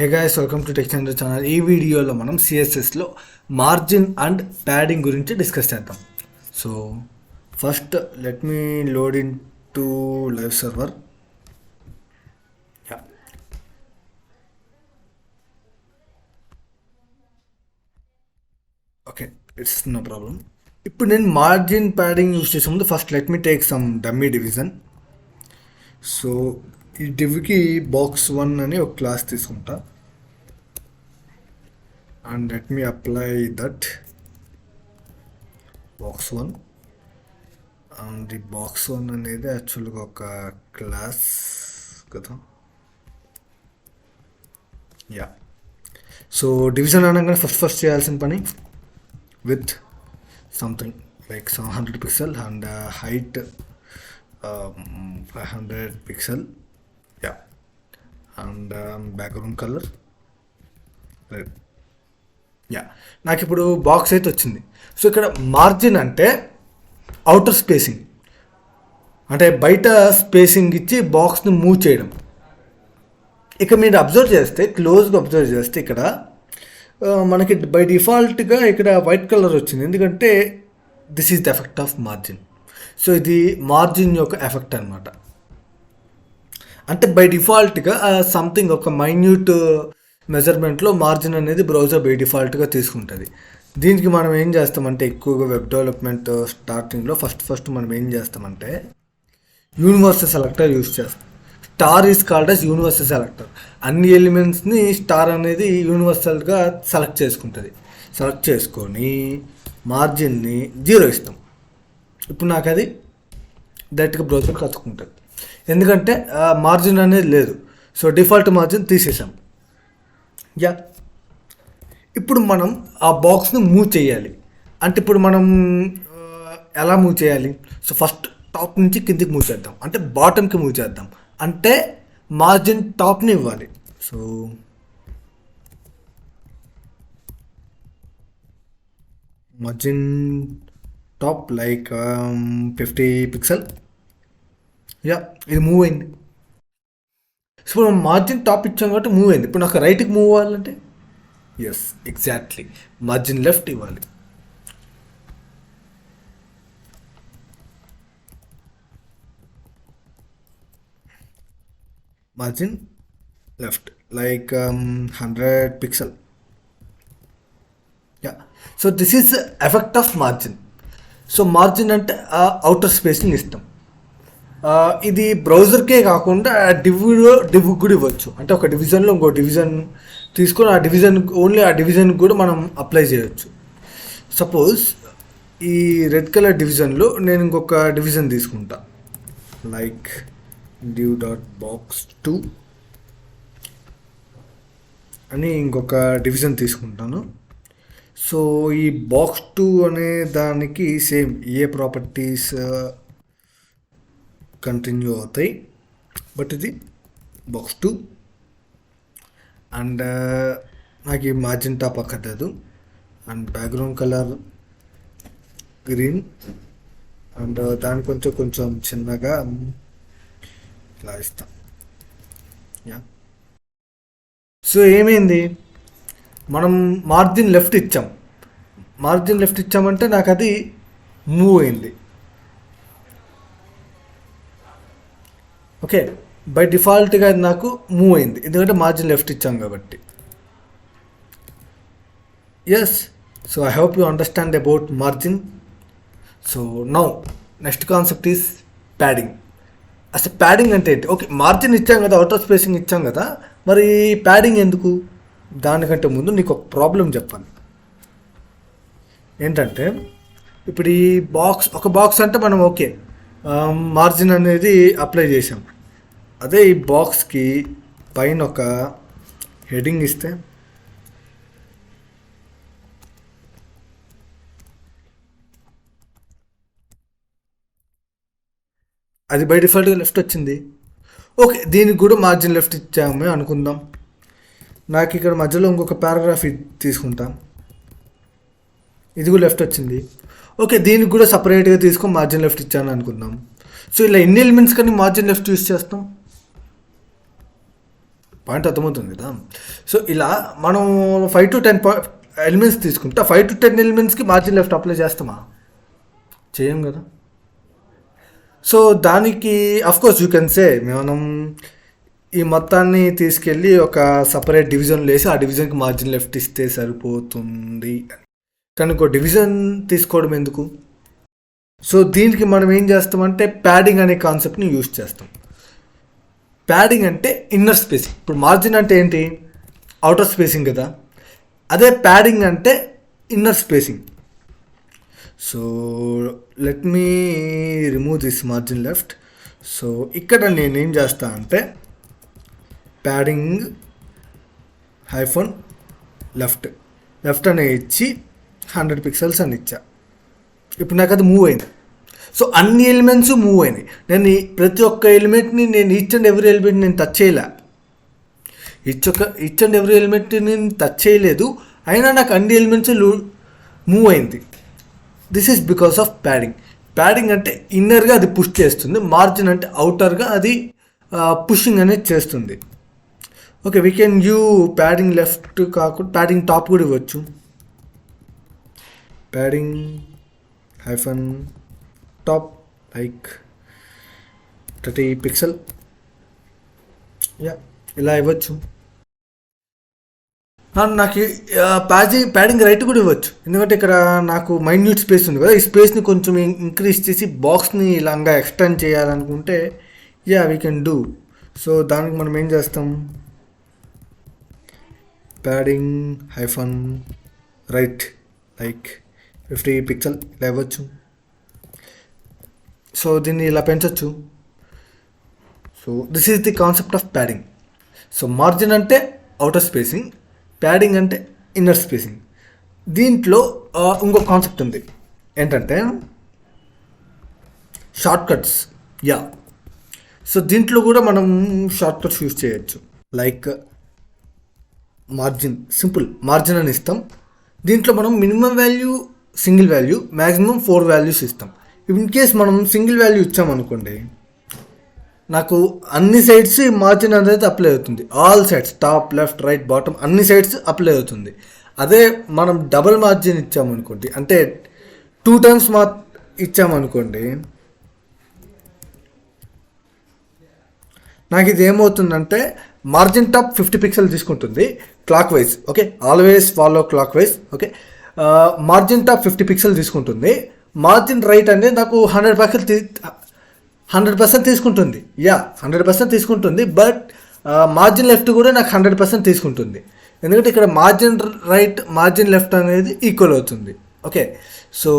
Hey guys, welcome to techchandu channel. ఈ వీడియోలో మనం సిఎస్ఎస్లో మార్జిన్ అండ్ ప్యాడింగ్ గురించి డిస్కస్ చేద్దాం. So first let me load in to live server. Okay, it's no problem. ఇప్పుడు నేను మార్జిన్ ప్యాడింగ్ యూస్ చేసే ముందు first let me take some dummy division. So ఈ డివ్కి బాక్స్ 1 అని ఒక క్లాస్ తీసుకుంటా. And let me apply that box 1 and the box 1 అనేది యాక్చువల్గా ఒక క్లాస్ కదా. యా, సో డివిజన్ అనగానే ఫస్ట్ చేయాల్సిన పని with something like 100 pixel and height 500 pixel. Yeah, and background colour red. Yeah, నాకు ఇప్పుడు బాక్స్ అయితే వచ్చింది. సో ఇక్కడ మార్జిన్ అంటే అవుటర్ స్పేసింగ్, అంటే బయట స్పేసింగ్ ఇచ్చి బాక్స్ని మూవ్ చేయడం. ఇక మీరు అబ్జర్వ్ చేస్తే, క్లోజ్గా అబ్జర్వ్ చేస్తే ఇక్కడ మనకి బై డిఫాల్ట్గా ఇక్కడ వైట్ కలర్ వచ్చింది, ఎందుకంటే this is the effect of margin. So ఇది మార్జిన్ యొక్క ఎఫెక్ట్ అనమాట. అంటే బై డిఫాల్ట్గా సంథింగ్ ఒక మైన్యూట్ మెజర్మెంట్లో మార్జిన్ అనేది బ్రౌజర్ బై డిఫాల్ట్గా తీసుకుంటుంది. దీనికి మనం ఏం చేస్తామంటే, ఎక్కువగా వెబ్ డెవలప్మెంట్ స్టార్టింగ్లో ఫస్ట్ మనం ఏం చేస్తామంటే యూనివర్సల్ సెలెక్టర్ యూస్ చేస్తాం. Star is called as universal selector. అన్ని ఎలిమెంట్స్ని స్టార్ అనేది యూనివర్సల్గా సెలెక్ట్ చేసుకుంటుంది. సెలెక్ట్ చేసుకొని మార్జిన్ని 0 ఇస్తాం. ఇప్పుడు నాకు అది డైరెక్ట్గా బ్రౌజర్ కట్టుకుంటుంది, ఎందుకంటే మార్జిన్ అనేది లేదు. సో డిఫాల్ట్ మార్జిన్ తీసేసాం. యా, ఇప్పుడు మనం ఆ బాక్స్ని మూవ్ చేయాలి. అంటే ఇప్పుడు మనం ఎలా మూవ్ చేయాలి? సో ఫస్ట్ టాప్ నుంచి కిందికి మూవ్ చేద్దాం, అంటే బాటమ్కి మూవ్ చేద్దాం. అంటే మార్జిన్ టాప్ని ఇవ్వాలి. So margin top like 50 pixel. Yeah, ఇది మూవ్ అయింది. సో మనం మార్జిన్ టాప్ ఇచ్చాం కాబట్టి మూవ్ అయింది. ఇప్పుడు నాకు రైట్కి మూవ్ అవ్వాలంటే ఎస్, ఎగ్జాక్ట్లీ మార్జిన్ లెఫ్ట్ ఇవ్వాలి. Margin left like 100 pixel. Yeah, so this is effect of margin. So margin అంటే అవుటర్ స్పేస్ని ఇస్తాం. ఇది బ్రౌజర్కే కాకుండా డివ్ కూడా ఇవ్వచ్చు. అంటే ఒక డివిజన్లో ఇంకో డివిజన్ తీసుకొని ఆ డివిజన్ ఓన్లీ ఆ డివిజన్కి కూడా మనం అప్లై చేయొచ్చు. సపోజ్ ఈ రెడ్ కలర్ డివిజన్లో నేను ఇంకొక డివిజన్ తీసుకుంటా, లైక్ div డాట్ బాక్స్ 2 అని ఇంకొక డివిజన్ తీసుకుంటాను. సో ఈ బాక్స్ 2 అనే దానికి సేమ్ ఏ ప్రాపర్టీస్ కంటిన్యూ అవుతాయి, బట్ ఇది బాక్స్ 2 అండ్ నాకు ఈ మార్జిన్ టాప్ అక్కర్లేదు. And background colour green and దాని కొంచెం చిన్నగా ఇలా ఇస్తాం. యా, సో ఏమైంది, మనం మార్జిన్ లెఫ్ట్ ఇచ్చాం. మార్జిన్ లెఫ్ట్ ఇచ్చామంటే నాకు అది మూవ్ అయింది. ఓకే, బై డిఫాల్ట్గా అది నాకు మూవ్ అయింది, ఎందుకంటే మార్జిన్ లెఫ్ట్ ఇచ్చాం కాబట్టి. Yes, so I hope you understand about margin. So now next concept is padding. అసలు ప్యాడింగ్ అంటే ఏంటి? ఓకే, మార్జిన్ ఇచ్చాం కదా, అవుటర్ స్పేసింగ్ ఇచ్చాం కదా, మరి ప్యాడింగ్ ఎందుకు? దానికంటే ముందు నీకు ఒక ప్రాబ్లం చెప్పాలి. ఏంటంటే ఇప్పుడు ఈ ఒక బాక్స్ అంటే మనం ఓకే మార్జిన్ అనేది అప్లై చేసాం. అదే ఈ బాక్స్కి పైన ఒక హెడింగ్ ఇస్తే అది బై డిఫాల్ట్గా లెఫ్ట్ వచ్చింది. ఓకే, దీనికి కూడా మార్జిన్ లెఫ్ట్ ఇచ్చామే అనుకుందాం. నాకు ఇక్కడ మధ్యలో ఇంకొక పారాగ్రాఫ్ తీసుకుంటాం, ఇది కూడా లెఫ్ట్ వచ్చింది. ఓకే, దీనికి కూడా సపరేట్గా తీసుకొని మార్జిన్ లెఫ్ట్ ఇచ్చాను అనుకుందాం. సో ఇలా ఎన్ని ఎలిమెంట్స్ కానీ మార్జిన్ లెఫ్ట్ యూస్ చేస్తాం? పాయింట్ అర్థమవుతుంది కదా. సో ఇలా మనం 5 to 10 ఎలిమెంట్స్ తీసుకుంటే 5 to 10 ఎలిమెంట్స్కి మార్జిన్ లెఫ్ట్ అప్లై చేస్తామా? చేయం కదా. సో దానికి అఫ్కోర్స్ యూ కెన్ సే మనం ఈ మొత్తాన్ని తీసుకెళ్ళి ఒక సపరేట్ డివిజన్లో వేసి ఆ డివిజన్కి మార్జిన్ లెఫ్ట్ ఇస్తే సరిపోతుంది. కానీ ఒక డివిజన్ తీసుకోవడం ఎందుకు? సో దీనికి మనం ఏం చేస్తామంటే ప్యాడింగ్ అనే కాన్సెప్ట్ని యూజ్ చేస్తాం. ప్యాడింగ్ అంటే ఇన్నర్ స్పేసింగ్. ఇప్పుడు మార్జిన్ అంటే ఏంటి? అవుటర్ స్పేసింగ్ కదా. అదే ప్యాడింగ్ అంటే inner spacing. So let me remove this margin left. So ఇక్కడ నేనేం చేస్తా అంటే ప్యాడింగ్ లెఫ్ట్ అనే ఇచ్చి 100 pixels అని ఇచ్చా. ఇప్పుడు నాకు అది మూవ్ అయింది. సో అన్ని ఎలిమెంట్స్ మూవ్ అయినాయి. నేను ప్రతి ఒక్క ఎలిమెంట్ని నేను ఈచ్ అండ్ ఎవ్రీ ఎలిమెంట్ నేను టచ్ చేయలే. ఈచ్ అండ్ ఎవ్రీ ఎలిమెంట్ నేను టచ్ చేయలేదు, అయినా నాకు అన్ని ఎలిమెంట్స్ మూవ్ అయింది. This is because of padding. Padding అంటే ఇన్నర్గా అది పుష్ చేస్తుంది, మార్జిన్ అంటే అవుటర్గా అది పుషింగ్ అనేది చేస్తుంది. Okay, we can you padding left కాకుండా ప్యాడింగ్ టాప్ కూడా ఇవ్వచ్చు. Padding -top like 30 pixel. ఇలా ఇవ్వచ్చు. నాకు ప్యాడింగ్ రైట్ కూడా ఇవ్వచ్చు, ఎందుకంటే ఇక్కడ నాకు మైన్యూట్ స్పేస్ ఉంది కదా. ఈ స్పేస్ని కొంచెం ఇంక్రీజ్ చేసి బాక్స్ని ఇలాగా ఎక్స్టెండ్ చేయాలనుకుంటే వీ కెన్ డూ. సో దానికి మనం ఏం చేస్తాం, ప్యాడింగ్ -right like 50 pixel ఇలా ఇవ్వచ్చు. సో దీన్ని ఇలా పెంచవచ్చు. So this is the concept of padding. So margin అంటే అవుటర్ స్పేసింగ్, ప్యాడింగ్ అంటే ఇన్నర్ స్పేసింగ్. దీంట్లో ఇంకో కాన్సెప్ట్ ఉంది, ఏంటంటే షార్ట్ కట్స్. సో దీంట్లో కూడా మనం షార్ట్ కట్స్ యూజ్ చేయొచ్చు. లైక్ సింపుల్ మార్జిన్ అని ఇస్తాం. దీంట్లో మనం minimum value single value, maximum 4 values ఇస్తాం. ఇన్ కేస్ మనం సింగిల్ వాల్యూ ఇచ్చామనుకోండి, నాకు అన్ని సైడ్స్ మార్జిన్ అనేది అప్లై అవుతుంది. All sides, top, left, right, bottom అన్ని సైడ్స్ అప్లై అవుతుంది. అదే మనం డబుల్ మార్జిన్ ఇచ్చామనుకోండి, అంటే 2 times ఇచ్చామనుకోండి, నాకు ఇది ఏమవుతుందంటే మార్జిన్ టాప్ 50 pixel తీసుకుంటుంది clock wise. Okay, always follow clock wise. Okay, margin top 50 pixel తీసుకుంటుంది. మార్జిన్ రైట్ అనేది నాకు 100% తీసుకుంటుంది. 100% తీసుకుంటుంది. బట్ మార్జిన్ లెఫ్ట్ కూడా నాకు 100% తీసుకుంటుంది, ఎందుకంటే ఇక్కడ మార్జిన్ రైట్ మార్జిన్ లెఫ్ట్ అనేది ఈక్వల్ అవుతుంది. ఓకే, సో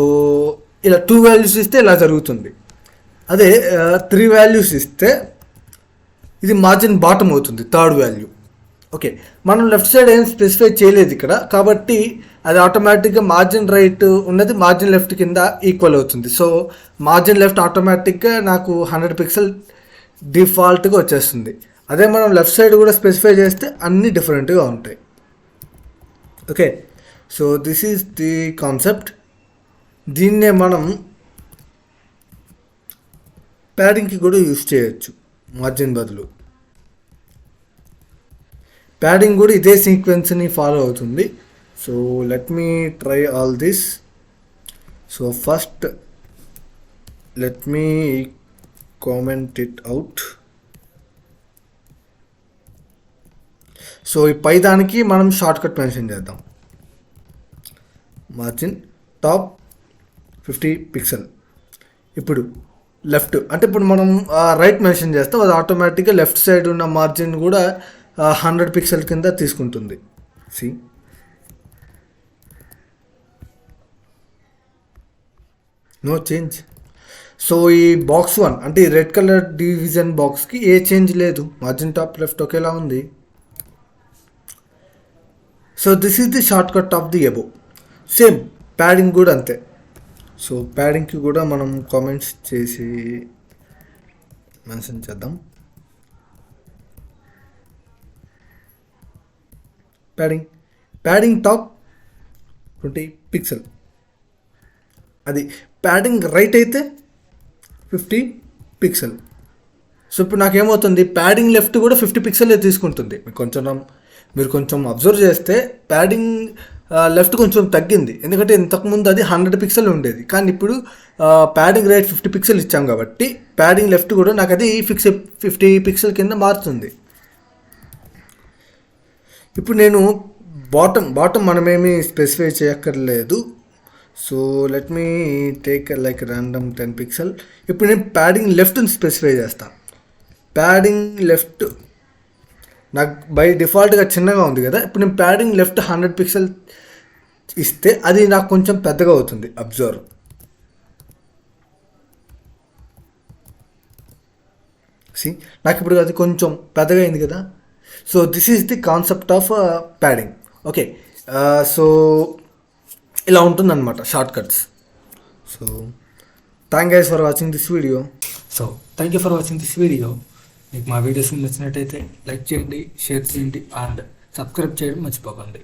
ఇలా 2 వాల్యూస్ ఇస్తే ఇలా జరుగుతుంది. అదే 3 వాల్యూస్ ఇస్తే ఇది మార్జిన్ బాటమ్ అవుతుంది, 3rd వాల్యూ. ఓకే, మనం లెఫ్ట్ సైడ్ ఏం స్పెసిఫై చేయలేదు ఇక్కడ, కాబట్టి అది ఆటోమేటిక్గా మార్జిన్ రైట్ ఉన్నది మార్జిన్ లెఫ్ట్ కింద ఈక్వల్ అవుతుంది. సో మార్జిన్ లెఫ్ట్ ఆటోమేటిక్గా నాకు 100 pixel డిఫాల్ట్గా వచ్చేస్తుంది. అదే మనం లెఫ్ట్ సైడ్ కూడా స్పెసిఫై చేస్తే అన్నీ డిఫరెంట్గా ఉంటాయి. Okay, so this is the concept. దీన్నే మనం ప్యాడింగ్కి కూడా యూజ్ చేయొచ్చు, మార్జిన్ బదులు. ప్యాడింగ్ కూడా ఇదే సీక్వెన్స్ని ఫాలో అవుతుంది. So let me try all this. So first let me comment it out. So ఈ పై దానికి మనం షార్ట్ కట్ మెన్షన్ చేద్దాం. Margin top 50 pixel. ఇప్పుడు లెఫ్ట్ అంటే ఇప్పుడు మనం రైట్ మెన్షన్ చేస్తాం, అది ఆటోమేటిక్గా లెఫ్ట్ సైడ్ ఉన్న మార్జిన్ కూడా 100 pixel కింద తీసుకుంటుంది. See no change. సో ఈ బాక్స్ 1 అంటే ఈ రెడ్ కలర్ డివిజన్ బాక్స్కి ఏ చేంజ్ లేదు, మార్జిన్ టాప్ లెఫ్ట్ ఒకేలా ఉంది. So this is the shortcut of the above. Same padding కూడా అంతే. సో ప్యాడింగ్కి కూడా మనం కామెంట్స్ చేసి మెన్షన్ చేద్దాం. Padding top 20 pixel. అది ప్యాడింగ్ రైట్ అయితే 50 pixel. సో ఇప్పుడు నాకేమవుతుంది, ప్యాడింగ్ లెఫ్ట్ కూడా 50 పిక్సెల్ తీసుకుంటుంది. మీరు కొంచెం అబ్జర్వ్ చేస్తే ప్యాడింగ్ లెఫ్ట్ కొంచెం తగ్గింది, ఎందుకంటే ఇంతకుముందు అది 100 పిక్సెల్ ఉండేది, కానీ ఇప్పుడు ప్యాడింగ్ రైట్ 50 పిక్సెల్ ఇచ్చాం కాబట్టి ప్యాడింగ్ లెఫ్ట్ కూడా నాకు అది 50 పిక్సెల్ కింద మారుతుంది. ఇప్పుడు నేను బాటమ్ మనమేమి స్పెసిఫై చేయక్కర్లేదు. So let me take like random 10 pixel. ఇప్పుడు నేను ప్యాడింగ్ లెఫ్ట్ని స్పెసిఫై చేస్తాను. ప్యాడింగ్ లెఫ్ట్ నాకు బై డిఫాల్ట్గా చిన్నగా ఉంది కదా, ఇప్పుడు నేను ప్యాడింగ్ లెఫ్ట్ 100 పిక్సెల్ ఇస్తే అది నాకు కొంచెం పెద్దగా అవుతుంది. అబ్జర్వ్, నాకు ఇప్పుడు అది కొంచెం పెద్దగా అయింది కదా. So this is the concept of padding. Okay, so ఇలా ఉంటుందన్నమాట short cuts. So thank guys for watching this video. Thank you for watching this video. మీకు మా వీడియోస్ నచ్చినట్టయితే లైక్ చేయండి, షేర్ చేయండి అండ్ సబ్స్క్రైబ్ చేయడం మర్చిపోకండి.